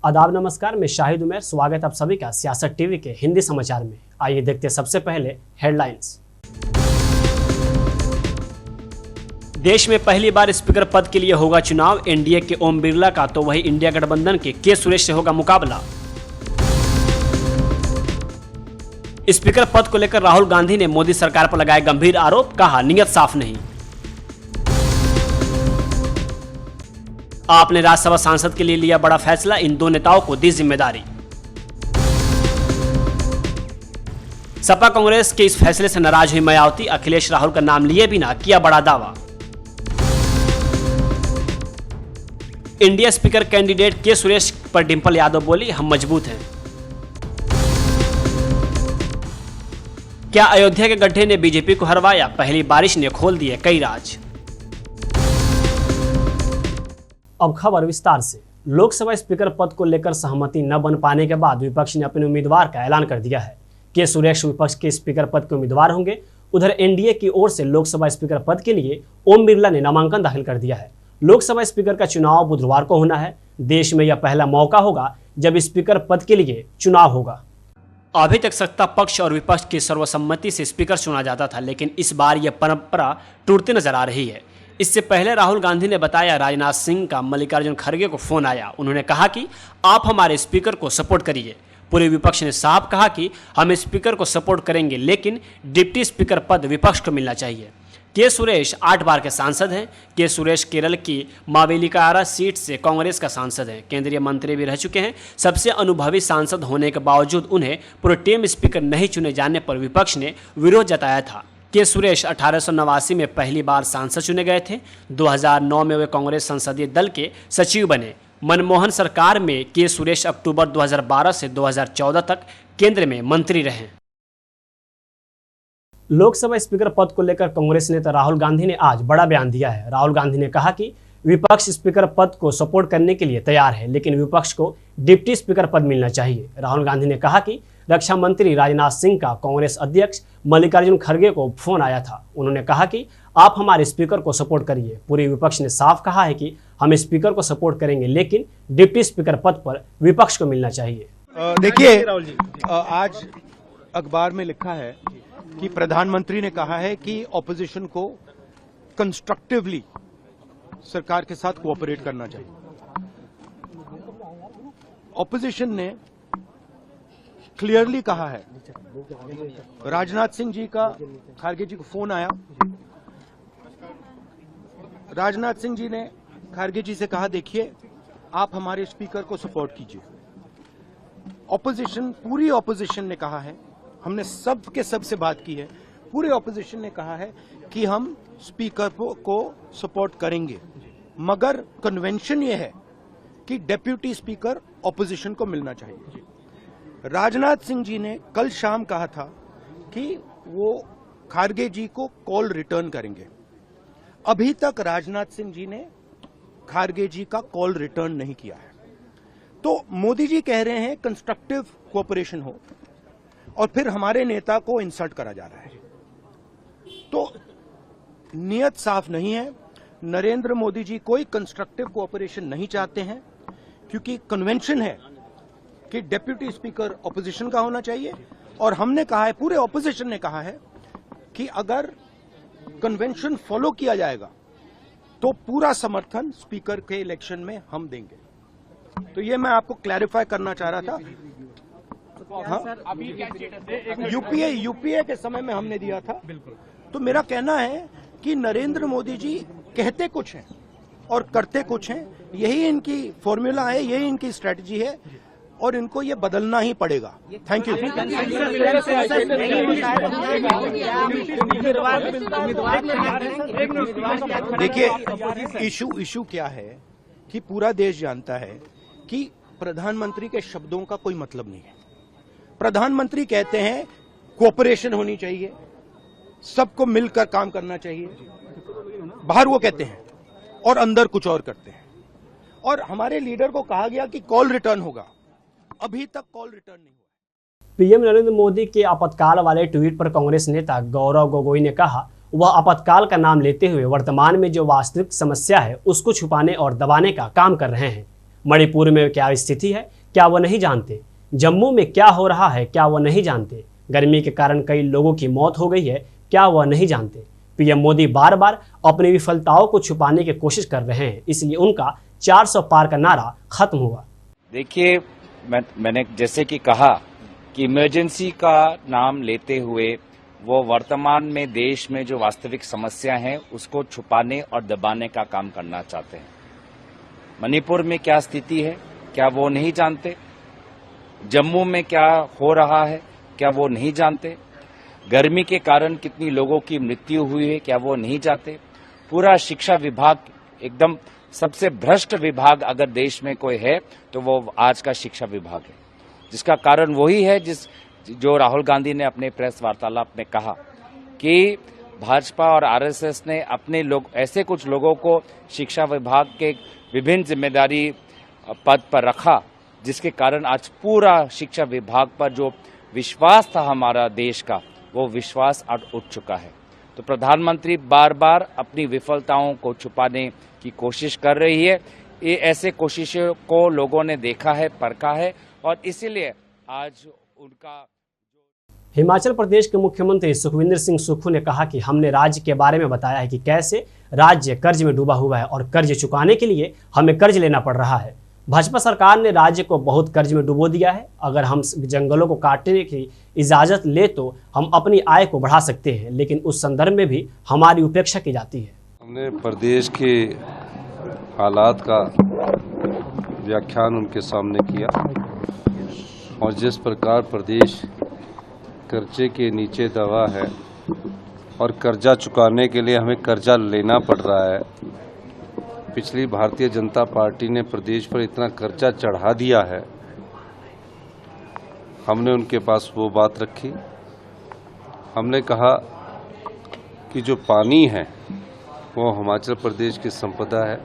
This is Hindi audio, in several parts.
आदाब नमस्कार, मैं शाहिद उमर। स्वागत आप सभी का सियासत टीवी के हिंदी समाचार में। आइए देखते हैं सबसे पहले हेडलाइंस। देश में पहली बार स्पीकर पद के लिए होगा चुनाव। एनडीए के ओम बिरला का तो वही इंडिया गठबंधन के सुरेश से होगा मुकाबला। स्पीकर पद को लेकर राहुल गांधी ने मोदी सरकार पर लगाए गंभीर आरोप, कहा नीयत साफ नहीं। आपने राज्यसभा सांसद के लिए लिया बड़ा फैसला, इन दो नेताओं को दी जिम्मेदारी। सपा कांग्रेस के इस फैसले से नाराज हुई मायावती, अखिलेश राहुल का नाम लिए बिना किया बड़ा दावा। इंडिया स्पीकर कैंडिडेट के सुरेश पर डिंपल यादव बोली, हम मजबूत हैं। क्या अयोध्या के गड्ढे ने बीजेपी को हरवाया? पहली बारिश ने खोल दिए कई राज। अब खबर विस्तार से। लोकसभा स्पीकर पद को लेकर सहमति न बन पाने के बाद विपक्ष ने अपने उम्मीदवार का ऐलान कर दिया है। के सुरेश विपक्ष के स्पीकर पद के उम्मीदवार होंगे। उधर एनडीए की ओर से लोकसभा स्पीकर पद के लिए ओम बिरला ने नामांकन दाखिल कर दिया है। लोकसभा स्पीकर का चुनाव बुधवार को होना है। देश में यह पहला मौका होगा जब स्पीकर पद के लिए चुनाव होगा। अभी तक सत्ता पक्ष और विपक्ष की सर्वसम्मति से स्पीकर चुना जाता था, लेकिन इस बार यह परंपरा टूटती नजर आ रही है। इससे पहले राहुल गांधी ने बताया राजनाथ सिंह का मल्लिकार्जुन खड़गे को फोन आया। उन्होंने कहा कि आप हमारे स्पीकर को सपोर्ट करिए। पूरे विपक्ष ने साफ कहा कि हम स्पीकर को सपोर्ट करेंगे, लेकिन डिप्टी स्पीकर पद विपक्ष को मिलना चाहिए। के सुरेश 8 बार के सांसद हैं। के सुरेश केरल की मावेलिकारा सीट से कांग्रेस का सांसद हैं। केंद्रीय मंत्री भी रह चुके हैं। सबसे अनुभवी सांसद होने के बावजूद उन्हें प्रोटेम स्पीकर नहीं चुने जाने पर विपक्ष ने विरोध जताया था। के सुरेश 1889 में पहली बार सांसद चुने गए थे। 2009 में वे कांग्रेस संसदीय दल के सचिव बने। मनमोहन सरकार में के सुरेश अक्टूबर 2012 से 2014 तक केंद्र में मंत्री रहे। लोकसभा स्पीकर पद को लेकर कांग्रेस नेता राहुल गांधी ने आज बड़ा बयान दिया है। राहुल गांधी ने कहा कि विपक्ष स्पीकर पद को सपोर्ट करने के लिए तैयार है, लेकिन विपक्ष को डिप्टी स्पीकर पद मिलना चाहिए। राहुल गांधी ने कहा कि रक्षा मंत्री राजनाथ सिंह का कांग्रेस अध्यक्ष मल्लिकार्जुन खड़गे को फोन आया था। उन्होंने कहा कि आप हमारे स्पीकर को सपोर्ट करिए। पूरे विपक्ष ने साफ कहा है कि हम स्पीकर को सपोर्ट करेंगे, लेकिन डिप्टी स्पीकर पद पर विपक्ष को मिलना चाहिए। देखिए, आज अखबार में लिखा है कि प्रधानमंत्री ने कहा है कि ऑपोजिशन को कंस्ट्रक्टिवली सरकार के साथ कोऑपरेट करना चाहिए। ऑपोजिशन ने क्लियरली कहा है। राजनाथ सिंह जी का खड़गे जी को फोन आया। राजनाथ सिंह जी ने खड़गे जी से कहा, देखिए आप हमारे स्पीकर को सपोर्ट कीजिए। ऑपोजिशन, पूरी ऑपोजिशन ने कहा है, हमने सब के सब से बात की है, पूरे ऑपोजिशन ने कहा है कि हम स्पीकर को सपोर्ट करेंगे, मगर कन्वेंशन ये है कि डेप्यूटी स्पीकर ऑपोजिशन को मिलना चाहिए। राजनाथ सिंह जी ने कल शाम कहा था कि वो खड़गे जी को कॉल रिटर्न करेंगे। अभी तक राजनाथ सिंह जी ने खड़गे जी का कॉल रिटर्न नहीं किया है। तो मोदी जी कह रहे हैं कंस्ट्रक्टिव कोऑपरेशन हो, और फिर हमारे नेता को इंसल्ट करा जा रहा है। तो नियत साफ नहीं है। नरेंद्र मोदी जी कोई कंस्ट्रक्टिव कोऑपरेशन नहीं चाहते हैं, क्योंकि कन्वेंशन है कि डेप्यूटी स्पीकर ऑपोजिशन का होना चाहिए। और हमने कहा है, पूरे ऑपोजिशन ने कहा है कि अगर कन्वेंशन फॉलो किया जाएगा तो पूरा समर्थन स्पीकर के इलेक्शन में हम देंगे। तो ये मैं आपको क्लैरिफाई करना चाह रहा था। हाँ, यूपीए के समय में हमने दिया था। तो मेरा कहना है कि नरेंद्र मोदी जी कहते कुछ हैं और करते कुछ हैं। यही इनकी फॉर्मूला है, यही इनकी स्ट्रेटजी है, और इनको ये बदलना ही पड़ेगा। Thank you. देखिए, इशू क्या है कि पूरा देश जानता है कि प्रधानमंत्री के शब्दों का कोई मतलब नहीं है। प्रधानमंत्री कहते हैं कोऑपरेशन होनी चाहिए, सबको मिलकर काम करना चाहिए। बाहर वो कहते हैं और अंदर कुछ और करते हैं। और हमारे लीडर को कहा गया कि कॉल रिटर्न होगा, अभी तक कॉल रिटर्न नहीं हुआ। पीएम नरेंद्र मोदी के आपातकाल वाले ट्वीट पर कांग्रेस नेता गौरव गोगोई ने कहा, वह आपातकाल का नाम लेते हुए वर्तमान में जो वास्तविक समस्या है उसको छुपाने और दबाने का काम कर रहे हैं। मणिपुर में क्या स्थिति है क्या वो नहीं जानते। जम्मू में क्या हो रहा है क्या वो नहीं जानते। गर्मी के कारण कई लोगों की मौत हो गई है क्या वह नहीं जानते। पीएम मोदी बार बार अपनी विफलताओं को छुपाने की कोशिश कर रहे हैं, इसलिए उनका 400 पार का नारा खत्म हुआ। देखिए, मैंने जैसे कि कहा कि इमरजेंसी का नाम लेते हुए वो वर्तमान में देश में जो वास्तविक समस्या है उसको छुपाने और दबाने का काम करना चाहते हैं। मणिपुर में क्या स्थिति है क्या वो नहीं जानते। जम्मू में क्या हो रहा है क्या वो नहीं जानते। गर्मी के कारण कितनी लोगों की मृत्यु हुई है क्या वो नहीं जानते। पूरा शिक्षा विभाग एकदम सबसे भ्रष्ट विभाग अगर देश में कोई है तो वो आज का शिक्षा विभाग है, जिसका कारण वही है जो राहुल गांधी ने अपने प्रेस वार्तालाप में कहा कि भाजपा और आरएसएस ने अपने ऐसे कुछ लोगों को शिक्षा विभाग के विभिन्न जिम्मेदारी पद पर रखा, जिसके कारण आज पूरा शिक्षा विभाग पर जो विश्वास था हमारा देश का वो विश्वास आज उठ चुका है। तो प्रधानमंत्री बार बार अपनी विफलताओं को छुपाने की कोशिश कर रही है। ये ऐसे कोशिशों को लोगों ने देखा है, परखा है और इसीलिए आज उनका। हिमाचल प्रदेश के मुख्यमंत्री सुखविंदर सिंह सुक्खू ने कहा कि हमने राज्य के बारे में बताया है कि कैसे राज्य कर्ज में डूबा हुआ है और कर्ज चुकाने के लिए हमें कर्ज लेना पड़ रहा है। भाजपा सरकार ने राज्य को बहुत कर्ज में डुबो दिया है। अगर हम जंगलों को काटने की इजाजत ले तो हम अपनी आय को बढ़ा सकते हैं, लेकिन उस संदर्भ में भी हमारी उपेक्षा की जाती है। हमने प्रदेश के हालात का व्याख्यान उनके सामने किया और जिस प्रकार प्रदेश कर्जे के नीचे दबा है और कर्जा चुकाने के लिए हमें कर्जा लेना पड़ रहा है। पिछली भारतीय जनता पार्टी ने प्रदेश पर इतना कर्जा चढ़ा दिया है। हमने उनके पास वो बात रखी। हमने कहा कि जो पानी है वो हिमाचल प्रदेश की संपदा है,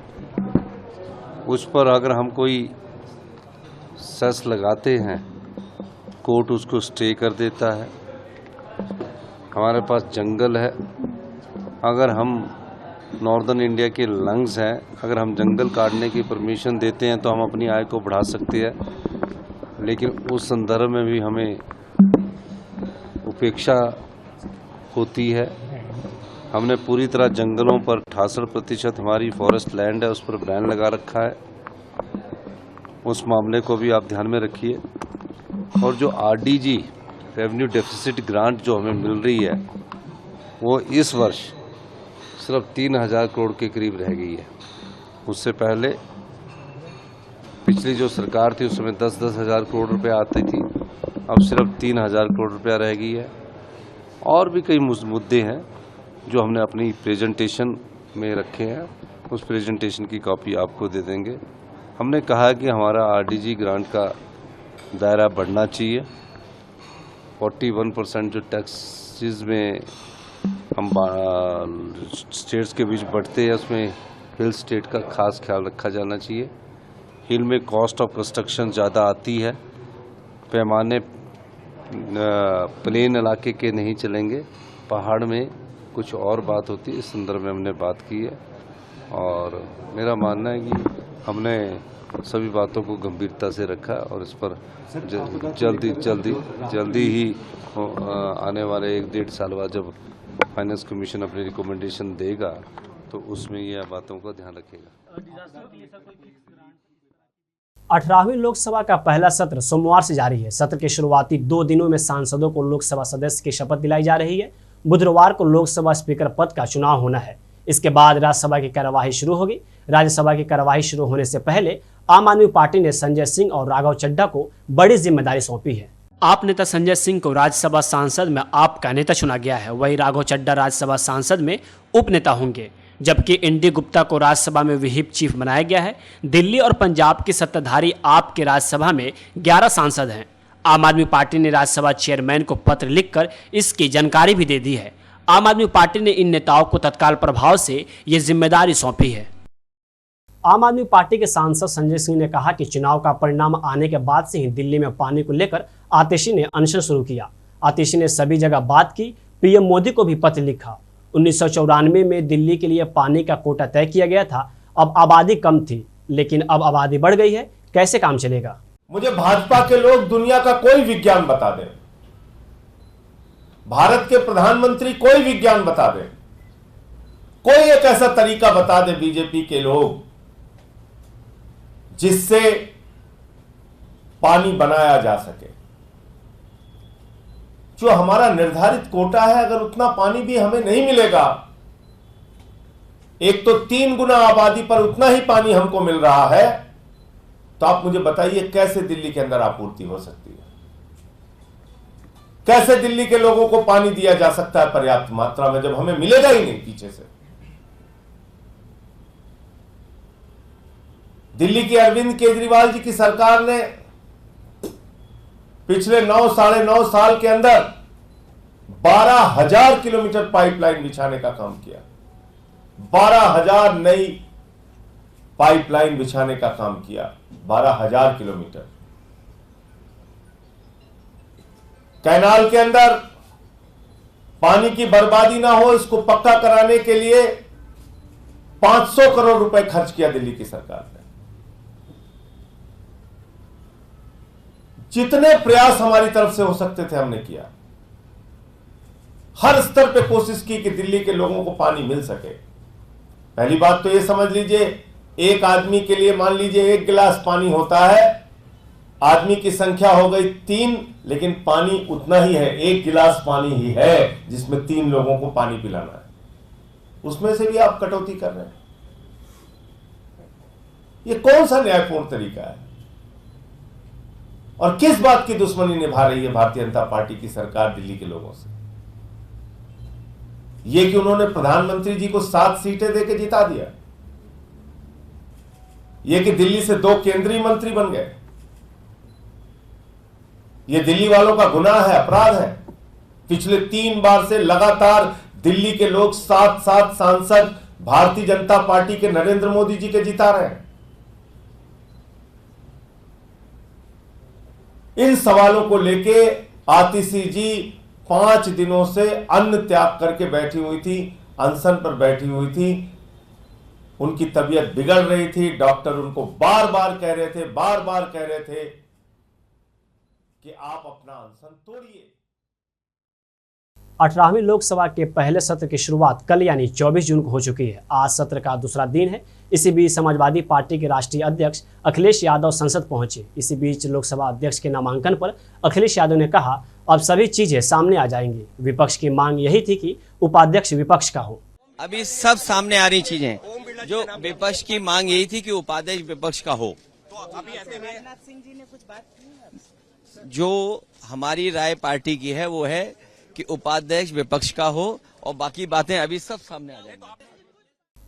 उस पर अगर हम कोई सेस लगाते हैं कोर्ट उसको स्टे कर देता है। हमारे पास जंगल है, अगर हम नॉर्दर्न इंडिया के लंग्स हैं, अगर हम जंगल काटने की परमिशन देते हैं तो हम अपनी आय को बढ़ा सकते हैं, लेकिन उस संदर्भ में भी हमें उपेक्षा होती है। हमने पूरी तरह जंगलों पर 68% हमारी फॉरेस्ट लैंड है उस पर बैन लगा रखा है। उस मामले को भी आप ध्यान में रखिए। और जो आरडीजी रेवेन्यू डेफिसिट ग्रांट जो हमें मिल रही है वो इस वर्ष सिर्फ 3000 करोड़ के करीब रह गई है। उससे पहले पिछली जो सरकार थी उसमें 10-10 हज़ार करोड़ रुपए आती थी, अब सिर्फ 3000 करोड़ रुपया रह गई है। और भी कई मुद्दे हैं जो हमने अपनी प्रेजेंटेशन में रखे हैं, उस प्रेजेंटेशन की कॉपी आपको दे देंगे। हमने कहा कि हमारा आरडीजी ग्रांट का दायरा बढ़ना चाहिए। 41% जो टैक्सेस में हम स्टेट्स के बीच बढ़ते हैं उसमें हिल स्टेट का खास ख्याल रखा जाना चाहिए। हिल में कॉस्ट ऑफ कंस्ट्रक्शन ज़्यादा आती है, पैमाने प्लेन इलाके के नहीं चलेंगे, पहाड़ में कुछ और बात होती है। इस संदर्भ में हमने बात की है और मेरा मानना है कि हमने सभी बातों को गंभीरता से रखा और इस पर जल्दी ही आने वाले 1-1.5 साल बाद जब फाइनेंस कमीशन अपनी रिकमेंडेशन देगा तो उसमें यह बातों का ध्यान रखेगा। 18वीं लोकसभा का पहला सत्र सोमवार से जारी है। सत्र के शुरुआती 2 दिनों में सांसदों को लोकसभा सदस्य की शपथ दिलाई जा रही है। बुधवार को लोकसभा स्पीकर पद का चुनाव होना है। इसके बाद राज्यसभा की कार्यवाही शुरू होगी। राज्यसभा की कार्यवाही शुरू होने से पहले आम आदमी पार्टी ने संजय सिंह और राघव चड्ढा को बड़ी जिम्मेदारी सौंपी है। आप नेता संजय सिंह को राज्यसभा सांसद में आप का नेता चुना गया है, वही राघव चड्ढा राज्यसभा सांसद में उप नेता होंगे, जबकि एनडी गुप्ता को राज्यसभा में व्हिप चीफ बनाया गया है। दिल्ली और पंजाब की सत्ताधारी आप के राज्यसभा में 11 सांसद हैं। आम आदमी पार्टी ने राज्यसभा चेयरमैन को पत्र लिखकर इसकी जानकारी भी दे दी है। आम आदमी पार्टी ने इन नेताओं को तत्काल प्रभाव से ये जिम्मेदारी सौंपी है। आम आदमी पार्टी के सांसद संजय सिंह ने कहा कि चुनाव का परिणाम आने के बाद से ही दिल्ली में पानी को लेकर आतिशी ने अनशन शुरू किया। आतिशी ने सभी जगह बात की, पीएम मोदी को भी पत्र लिखा। 1994 में दिल्ली के लिए पानी का कोटा तय किया गया था, अब आबादी कम थी, लेकिन अब आबादी बढ़ गई है, कैसे काम चलेगा? मुझे भाजपा के लोग दुनिया का कोई विज्ञान बता दें, भारत के प्रधानमंत्री कोई विज्ञान बता दें, कोई एक ऐसा तरीका बता दे बीजेपी के लोग जिससे पानी बनाया जा सके। जो हमारा निर्धारित कोटा है, अगर उतना पानी भी हमें नहीं मिलेगा, एक तो 3 गुना आबादी पर उतना ही पानी हमको मिल रहा है, तो आप मुझे बताइए कैसे दिल्ली के अंदर आपूर्ति हो सकती है? कैसे दिल्ली के लोगों को पानी दिया जा सकता है पर्याप्त मात्रा में, जब हमें मिलेगा ही नहीं पीछे से? दिल्ली की अरविंद केजरीवाल जी की सरकार ने पिछले 9 साढ़े 9 साल के अंदर 12,000 किलोमीटर पाइपलाइन बिछाने का काम किया। 12,000 नई पाइपलाइन बिछाने का काम किया, 12,000 किलोमीटर। कैनाल के अंदर पानी की बर्बादी ना हो, इसको पक्का कराने के लिए 500 करोड़ रुपए खर्च किया दिल्ली की सरकार ने। जितने प्रयास हमारी तरफ से हो सकते थे हमने किया। हर स्तर पे कोशिश की कि दिल्ली के लोगों को पानी मिल सके। पहली बात तो ये समझ लीजिए, एक आदमी के लिए मान लीजिए 1 गिलास पानी होता है, आदमी की संख्या हो गई 3, लेकिन पानी उतना ही है, 1 गिलास पानी ही है जिसमें 3 लोगों को पानी पिलाना है। उसमें से भी आप कटौती कर रहे हैं। ये कौन सा न्यायपूर्ण तरीका है? और किस बात की दुश्मनी निभा रही है भारतीय जनता पार्टी की सरकार दिल्ली के लोगों से? ये कि उन्होंने प्रधानमंत्री जी को 7 सीटें देकर जिता दिया, ये कि दिल्ली से 2 केंद्रीय मंत्री बन गए, ये दिल्ली वालों का गुनाह है, अपराध है। पिछले 3 बार से लगातार दिल्ली के लोग 7 सांसद भारतीय जनता पार्टी के नरेंद्र मोदी जी के जिता रहे हैं। इन सवालों को लेके आतिशी जी 5 दिनों से अन्न त्याग करके बैठी हुई थी, अनशन पर बैठी हुई थी। उनकी तबीयत बिगड़ रही थी। डॉक्टर उनको बार बार कह रहे थे कि आप अपना अनशन तोड़िए। 18वीं लोकसभा के पहले सत्र की शुरुआत कल यानी 24 जून को हो चुकी है। आज सत्र का दूसरा दिन है। इसी बीच समाजवादी पार्टी के राष्ट्रीय अध्यक्ष अखिलेश यादव संसद पहुंचे। इसी बीच लोकसभा अध्यक्ष के नामांकन पर अखिलेश यादव ने कहा, अब सभी चीजें सामने आ जाएंगी। विपक्ष की मांग यही थी कि उपाध्यक्ष विपक्ष का हो। अभी सब सामने आ रही चीजें। जो विपक्ष की मांग यही थी कि उपाध्यक्ष विपक्ष का हो। जो हमारी राय पार्टी की है वो है कि उपाध्यक्ष विपक्ष का हो और बाकी बातें अभी सब सामने आ जाएंगी।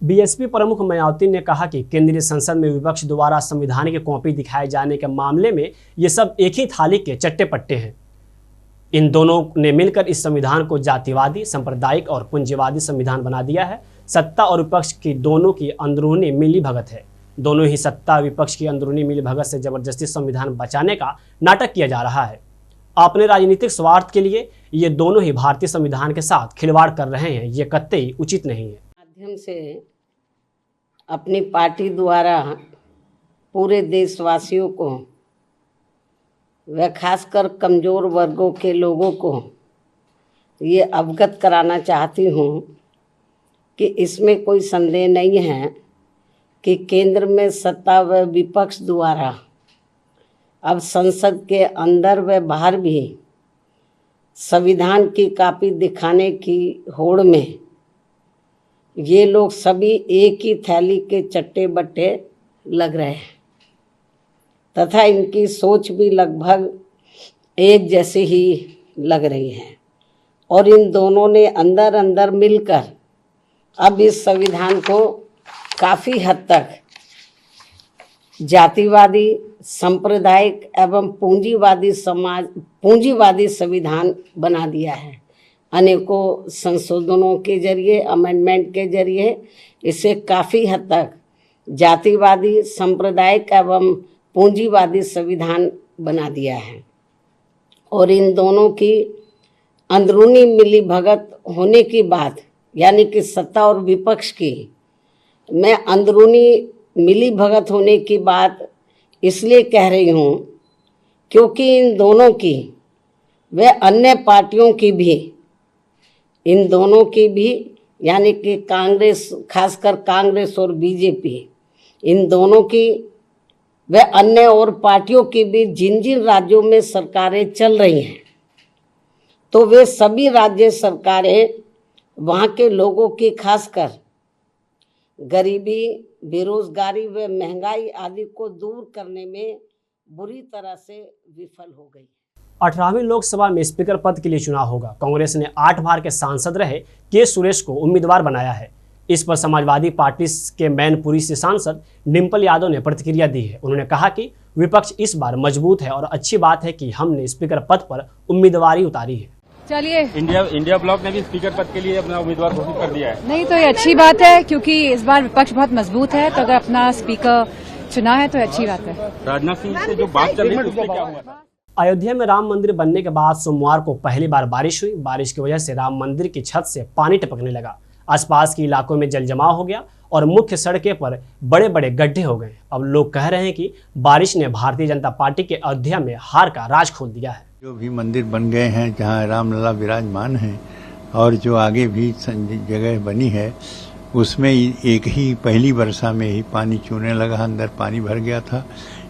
बीएसपी प्रमुख मायावती ने कहा कि केंद्रीय संसद में विपक्ष द्वारा संविधान की कॉपी दिखाए जाने के मामले में ये सब एक ही थाली के चट्टे पट्टे हैं। इन दोनों ने मिलकर इस संविधान को जातिवादी, सांप्रदायिक और पूंजीवादी संविधान बना दिया है। सत्ता और विपक्ष की दोनों की अंदरूनी मिली भगत है। दोनों ही सत्ता विपक्ष की अंदरूनी मिली भगत से जबरदस्ती संविधान बचाने का नाटक किया जा रहा है। अपने राजनीतिक स्वार्थ के लिए ये दोनों ही भारतीय संविधान के साथ खिलवाड़ कर रहे हैं। ये कतई उचित नहीं है। माध्यम से अपनी पार्टी द्वारा पूरे देशवासियों को व खासकर कमज़ोर वर्गों के लोगों को ये अवगत कराना चाहती हूँ कि इसमें कोई संदेह नहीं है कि केंद्र में सत्ता व विपक्ष द्वारा अब संसद के अंदर व बाहर भी संविधान की कॉपी दिखाने की होड़ में ये लोग सभी एक ही थैली के चट्टे बट्टे लग रहे हैं तथा इनकी सोच भी लगभग एक जैसी ही लग रही है और इन दोनों ने अंदर अंदर मिलकर अब इस संविधान को काफ़ी हद तक जातिवादी, सांप्रदायिक एवं पूंजीवादी संविधान बना दिया है। अनेकों संशोधनों के जरिए, अमेंडमेंट के जरिए इसे काफ़ी हद तक जातिवादी, सांप्रदायिक एवं पूंजीवादी संविधान बना दिया है और इन दोनों की अंदरूनी मिली भगत होने की बात, यानी कि सत्ता और विपक्ष की, मैं अंदरूनी मिली भगत होने की बात इसलिए कह रही हूँ क्योंकि इन दोनों की व अन्य पार्टियों की भी, इन दोनों की भी यानी कि कांग्रेस, खासकर कांग्रेस और बीजेपी, इन दोनों की व अन्य और पार्टियों की भी जिन जिन राज्यों में सरकारें चल रही हैं, तो वे सभी राज्य सरकारें वहाँ के लोगों की खासकर गरीबी, बेरोजगारी व महंगाई आदि को दूर करने में बुरी तरह से विफल हो गई। 18वीं लोकसभा में स्पीकर पद के लिए चुनाव होगा। कांग्रेस ने 8 बार के सांसद रहे के सुरेश को उम्मीदवार बनाया है। इस पर समाजवादी पार्टी के मैनपुरी से सांसद डिंपल यादव ने प्रतिक्रिया दी है। उन्होंने कहा कि विपक्ष इस बार मजबूत है और अच्छी बात है कि हमने स्पीकर पद पर उम्मीदवारी उतारी है। चलिए, इंडिया ब्लॉक ने भी स्पीकर पद के लिए अपना उम्मीदवार घोषित कर दिया है। नहीं तो ये अच्छी बात है क्योंकि इस बार विपक्ष बहुत मजबूत है, तो अगर अपना स्पीकर चुना है तो अच्छी बात है। राजनाथ सिंह से जो बात चल रही है उसमें क्या हुआ? अयोध्या में राम मंदिर बनने के बाद सोमवार को पहली बार बारिश हुई। बारिश की वजह से राम मंदिर की छत से पानी टपकने लगा। आसपास के इलाकों में जल जमाव हो गया और मुख्य सड़कें पर बड़े बड़े गड्ढे हो गए। अब लोग कह रहे हैं कि बारिश ने भारतीय जनता पार्टी के अयोध्या में हार का राज खोल दिया है। जो भी मंदिर बन गए हैं जहाँ रामलला विराजमान हैं और जो आगे भी जगह बनी है उसमें एक ही पहली वर्षा में ही पानी चूने लगा, अंदर पानी भर गया था।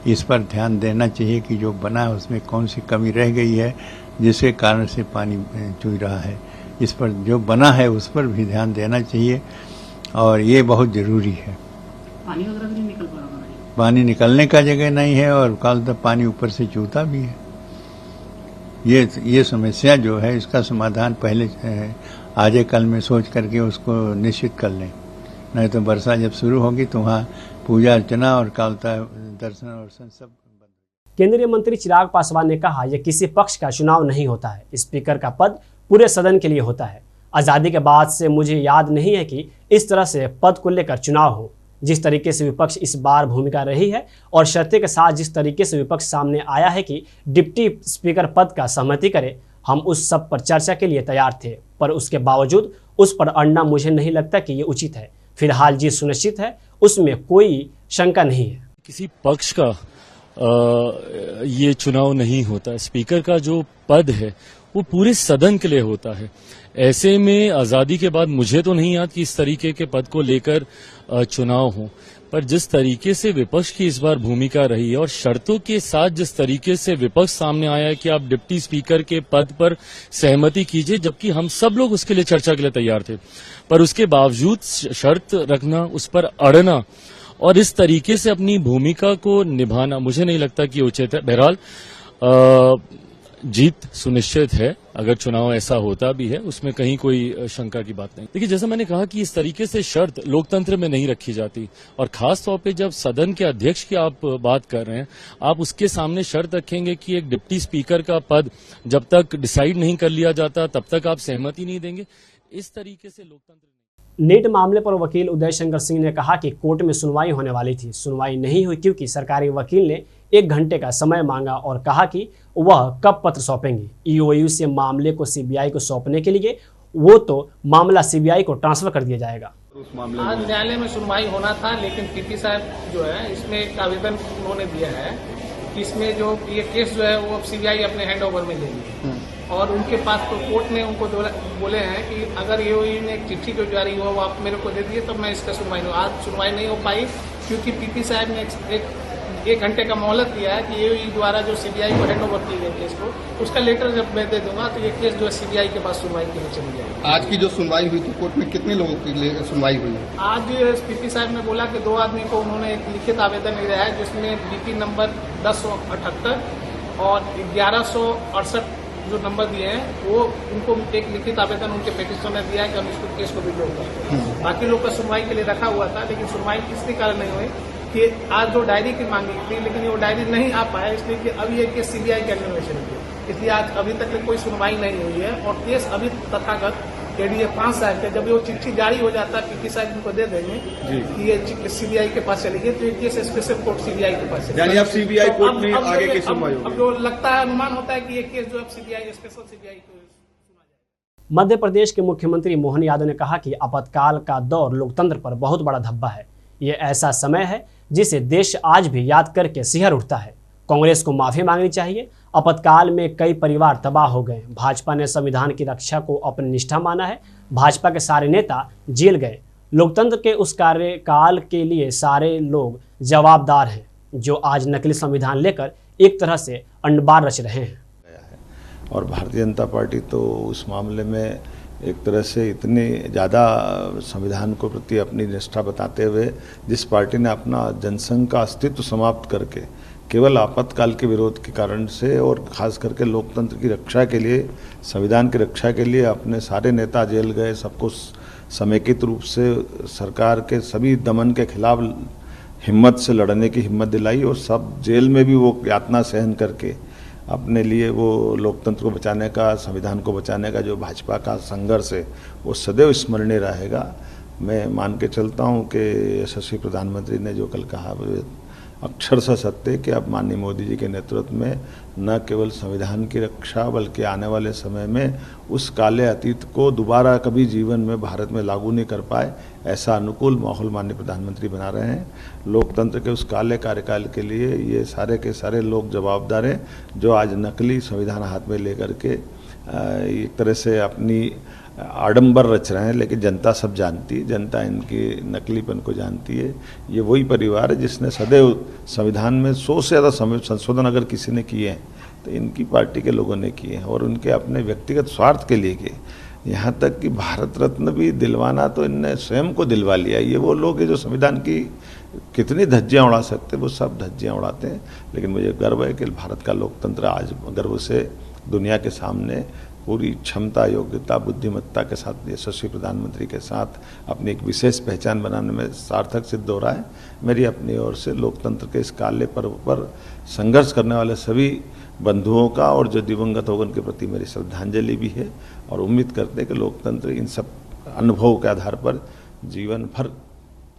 इस पर ध्यान देना चाहिए कि जो बना है उसमें कौन सी कमी रह गई है जिसके कारण से पानी चूई रहा है। इस पर जो बना है उस पर भी ध्यान देना चाहिए और ये बहुत जरूरी है। पानी वगैरह भी नहीं निकल पा रहा है। पानी निकलने का जगह नहीं है और काल तक पानी ऊपर से चूता भी है। ये समस्या जो है इसका समाधान पहले आजे कल में सोच करके उसको निश्चित कर लें, नहीं तो वर्षा जब शुरू होगी तो वहाँ पूजा अर्चना और कालता दर्शन और सब बंद। केंद्रीय मंत्री चिराग पासवान ने कहा, यह किसी पक्ष का चुनाव नहीं होता है, स्पीकर का पद पूरे सदन के लिए होता है। आज़ादी के बाद से मुझे याद नहीं है कि इस तरह से पद को लेकर चुनाव हो। जिस तरीके से विपक्ष इस बार भूमिका रही है और शर्तें के साथ जिस तरीके से विपक्ष सामने आया है कि डिप्टी स्पीकर पद का सहमति करे, हम उस सब पर चर्चा के लिए तैयार थे, पर उसके बावजूद उस पर अड़ना मुझे नहीं लगता कि ये उचित है। फिलहाल जीत सुनिश्चित है, उसमें कोई शंका नहीं है। किसी पक्ष का ये चुनाव नहीं होता। स्पीकर का जो पद है वो पूरे सदन के लिए होता है। ऐसे में आज़ादी के बाद मुझे तो नहीं याद कि इस तरीके के पद को लेकर चुनाव हो, पर जिस तरीके से विपक्ष की इस बार भूमिका रही है और शर्तों के साथ जिस तरीके से विपक्ष सामने आया है कि आप डिप्टी स्पीकर के पद पर सहमति कीजिए, जबकि हम सब लोग उसके लिए चर्चा के लिए तैयार थे, पर उसके बावजूद शर्त रखना, उस पर अड़ना और इस तरीके से अपनी भूमिका को निभाना मुझे नहीं लगता कि उचित है। बहरहाल जीत सुनिश्चित है। अगर चुनाव ऐसा होता भी है उसमें कहीं कोई शंका की बात नहीं। देखिए, जैसा मैंने कहा कि इस तरीके से शर्त लोकतंत्र में नहीं रखी जाती, और खास तौर पे जब सदन के अध्यक्ष की आप बात कर रहे हैं, आप उसके सामने शर्त रखेंगे कि एक डिप्टी स्पीकर का पद जब तक डिसाइड नहीं कर लिया जाता तब तक आप सहमति नहीं देंगे। इस तरीके से लोकतंत्र। नीट मामले पर वकील उदय शंकर सिंह ने कहा कि कोर्ट में सुनवाई होने वाली थी, सुनवाई नहीं हुई क्योंकि सरकारी वकील ने 1 घंटे का समय मांगा और कहा कि वह कब पत्र सौंपेंगे। ईओयू से मामले को सीबीआई को सौंपने के लिए वो तो मामला सीबीआई को ट्रांसफर कर दिया जाएगा। आज न्यायालय में सुनवाई होना था, लेकिन पीपी साहब जो है इसमें एक आवेदन उन्होंने दिया है कि इसमें जो ये केस जो है वो अब सीबीआई अपने हैंड ओवर में लेगी, और उनके पास तो कोर्ट ने उनको बोले हैं कि अगर ईओयू ने एक चिट्ठी जो जारी हुआ वो आप मेरे को दे दिए तब मैं इसका सुनवाई नहीं। आज सुनवाई नहीं हो पाई क्योंकि पीपी साहब ने एक घंटे का मोहलत दिया है कि ईओयू द्वारा जो सीबीआई को हैंड ओवर की गई केस को, उसका लेटर जब मैं दे दूंगा तो ये केस जो है सीबीआई के पास सुनवाई के लिए चली जाएगी। आज की जो सुनवाई हुई थी कोर्ट में कितने लोगों की सुनवाई हुई? आज पीपी साहब ने बोला कि 2 आदमी को उन्होंने एक लिखित आवेदन दिया है जिसमें बीपी नंबर 1078 और 1168 जो नंबर दिए हैं वो उनको एक लिखित आवेदन उनके पेटिशन ने दिया है कि हम इसको केस को विड्रॉ करें। बाकी लोग का सुनवाई के लिए रखा हुआ था, लेकिन सुनवाई इसलिए कारण नहीं हुई कि आज जो डायरी की मांगी थी, लेकिन वो डायरी नहीं आ पाया, इसलिए कि अभी ये केस सीबीआई के अन्वेषण की, इसलिए आज अभी तक कोई सुनवाई नहीं हुई है और केस अभी तथागत एडीए 5 साल के जब वो चिट्ठी जारी हो जाता है पीपी साहब उनको दे देंगे कि ये सीबीआई के पास चलेगी, तो ये केस स्पेशल कोर्ट सीबीआई के पास चलेगी। यानी अब सीबीआई कोर्ट में आगे की सुनवाई होगी। अब जो लगता है अनुमान होता है कि ये केस जो अब सीबीआई स्पेशल सीबीआई को सुना जाएगा। मध्य प्रदेश के मुख्यमंत्री मोहन यादव ने कहा कि आपातकाल का दौर लोकतंत्र पर बहुत बड़ा धब्बा है। ये ऐसा समय है जिसे देश आज भी याद करके सिहर उठता है। कांग्रेस को माफी मांगनी चाहिए। आपातकाल में कई परिवार तबाह हो गए। भाजपा ने संविधान की रक्षा को अपनी निष्ठा माना है। भाजपा के सारे नेता जेल गए। लोकतंत्र के उस कार्यकाल के लिए सारे लोग जवाबदार हैं जो आज नकली संविधान लेकर एक तरह से अंडबार रच रहे हैं। और भारतीय जनता पार्टी तो उस मामले में एक तरह से इतनी ज़्यादा संविधान को प्रति अपनी निष्ठा बताते हुए जिस पार्टी ने अपना जनसंघ का अस्तित्व समाप्त करके केवल आपातकाल के विरोध के कारण से और खास करके लोकतंत्र की रक्षा के लिए, संविधान की रक्षा के लिए अपने सारे नेता जेल गए, सबको समेकित रूप से सरकार के सभी दमन के खिलाफ हिम्मत से लड़ने की हिम्मत दिलाई और सब जेल में भी वो यातना सहन करके अपने लिए वो लोकतंत्र को बचाने का, संविधान को बचाने का जो भाजपा का संघर्ष है वो सदैव स्मरणीय रहेगा। मैं मान के चलता हूँ कि यशस्वी प्रधानमंत्री ने जो कल कहा अक्षरशः सत्य कि अब माननीय मोदी जी के नेतृत्व में न केवल संविधान की रक्षा बल्कि आने वाले समय में उस काले अतीत को दोबारा कभी जीवन में भारत में लागू नहीं कर पाए, ऐसा अनुकूल माहौल माननीय प्रधानमंत्री बना रहे हैं। लोकतंत्र के उस काले कार्यकाल के लिए ये सारे के सारे लोग जवाबदार हैं जो आज नकली संविधान हाथ में लेकर के एक तरह से अपनी आडंबर रच रहे हैं, लेकिन जनता सब जानती है, जनता इनकी नकलीपन को जानती है। ये वही परिवार है जिसने सदैव संविधान में 100 से ज़्यादा संशोधन अगर किसी ने किए हैं तो इनकी पार्टी के लोगों ने किए हैं और उनके अपने व्यक्तिगत स्वार्थ के लिए किए। यहाँ तक कि भारत रत्न भी दिलवाना तो इनने स्वयं को दिलवा लिया। ये वो लोग हैं जो संविधान की कितनी धज्जियाँ उड़ा सकते वो सब धज्जियाँ उड़ाते हैं। लेकिन मुझे गर्व है कि भारत का लोकतंत्र आज गर्व से दुनिया के सामने पूरी क्षमता, योग्यता, बुद्धिमत्ता के साथ यशस्वी प्रधानमंत्री के साथ अपनी एक विशेष पहचान बनाने में सार्थक सिद्ध हो रहा है। मेरी अपनी ओर से लोकतंत्र के इस काले पर्व पर संघर्ष करने वाले सभी बंधुओं का और जो दिवंगत हो उनके प्रति मेरी श्रद्धांजलि भी है और उम्मीद करते हैं कि लोकतंत्र इन सब अनुभवों के आधार पर जीवन भर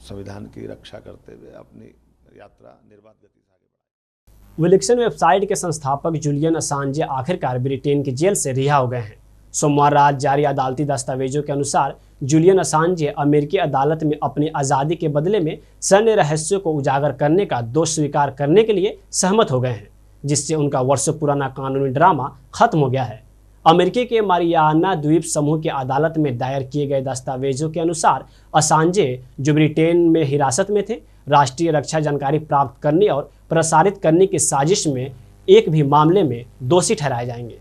संविधान की रक्षा करते हुए अपनी यात्रा निर्बाध गति से आगे बढ़ाए। विलिक्सन वेबसाइट के संस्थापक जूलियन असांजे आखिरकार ब्रिटेन की जेल से रिहा हो गए हैं। सोमवार रात जारी अदालती दस्तावेजों के अनुसार जूलियन असांजे अमेरिकी अदालत में अपनी आज़ादी के बदले में सैन्य रहस्यों को उजागर करने का दोष स्वीकार करने के लिए सहमत हो गए हैं, जिससे उनका वर्षों पुराना कानूनी ड्रामा खत्म हो गया है। अमेरिकी के मारियाना द्वीप समूह की अदालत में दायर किए गए दस्तावेजों के अनुसार असांजे, जो ब्रिटेन में हिरासत में थे, राष्ट्रीय रक्षा जानकारी प्राप्त करने और प्रसारित करने की साजिश में एक भी मामले में दोषी ठहराए जाएंगे।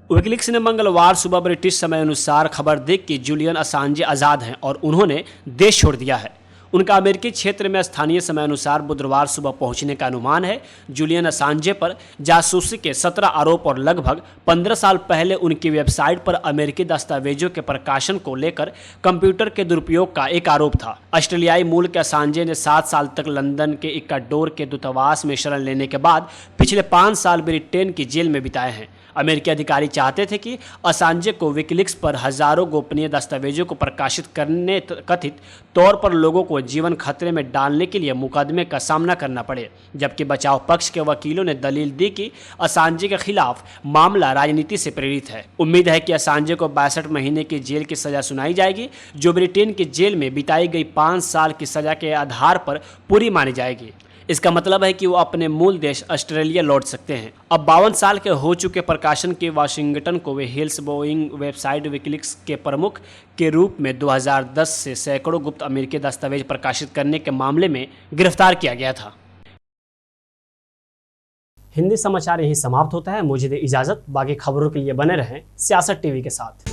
विकिलीक्स ने मंगलवार सुबह ब्रिटिश समय अनुसार खबर दी कि जूलियन असांजे आज़ाद हैं और उन्होंने देश छोड़ दिया है। उनका अमेरिकी क्षेत्र में स्थानीय समय अनुसार बुधवार सुबह पहुंचने का अनुमान है। जूलियन असांजे पर जासूसी के 17 आरोप और लगभग 15 साल पहले उनकी वेबसाइट पर अमेरिकी दस्तावेजों के प्रकाशन को लेकर कंप्यूटर के दुरुपयोग का एक आरोप था। ऑस्ट्रेलियाई मूल के असांजे ने 7 साल तक लंदन के इक्वाडोर के दूतावास में शरण लेने के बाद पिछले 5 साल ब्रिटेन की जेल में बिताए हैं। अमेरिकी अधिकारी चाहते थे कि असांजे को विकिलीक्स पर हजारों गोपनीय दस्तावेजों को प्रकाशित करने कथित तौर पर लोगों को जीवन खतरे में डालने के लिए मुकदमे का सामना करना पड़े, जबकि बचाव पक्ष के वकीलों ने दलील दी कि असांजे के खिलाफ मामला राजनीति से प्रेरित है। उम्मीद है कि असांजे को 62 महीने की जेल की सजा सुनाई जाएगी, जो ब्रिटेन की जेल में बिताई गई 5 साल की सजा के आधार पर पूरी मानी जाएगी। इसका मतलब है कि वो अपने मूल देश ऑस्ट्रेलिया लौट सकते हैं। अब 52 साल के हो चुके प्रकाशन के वाशिंगटन को वे हिल्स बोइंग वेबसाइट विकिलीक्स के प्रमुख के रूप में 2010 से सैकड़ों गुप्त अमेरिकी दस्तावेज प्रकाशित करने के मामले में गिरफ्तार किया गया था। हिंदी समाचार यहीं समाप्त होता है। मुझे दे इजाजत। बाकी खबरों के लिए बने रहें सियासत टीवी के साथ।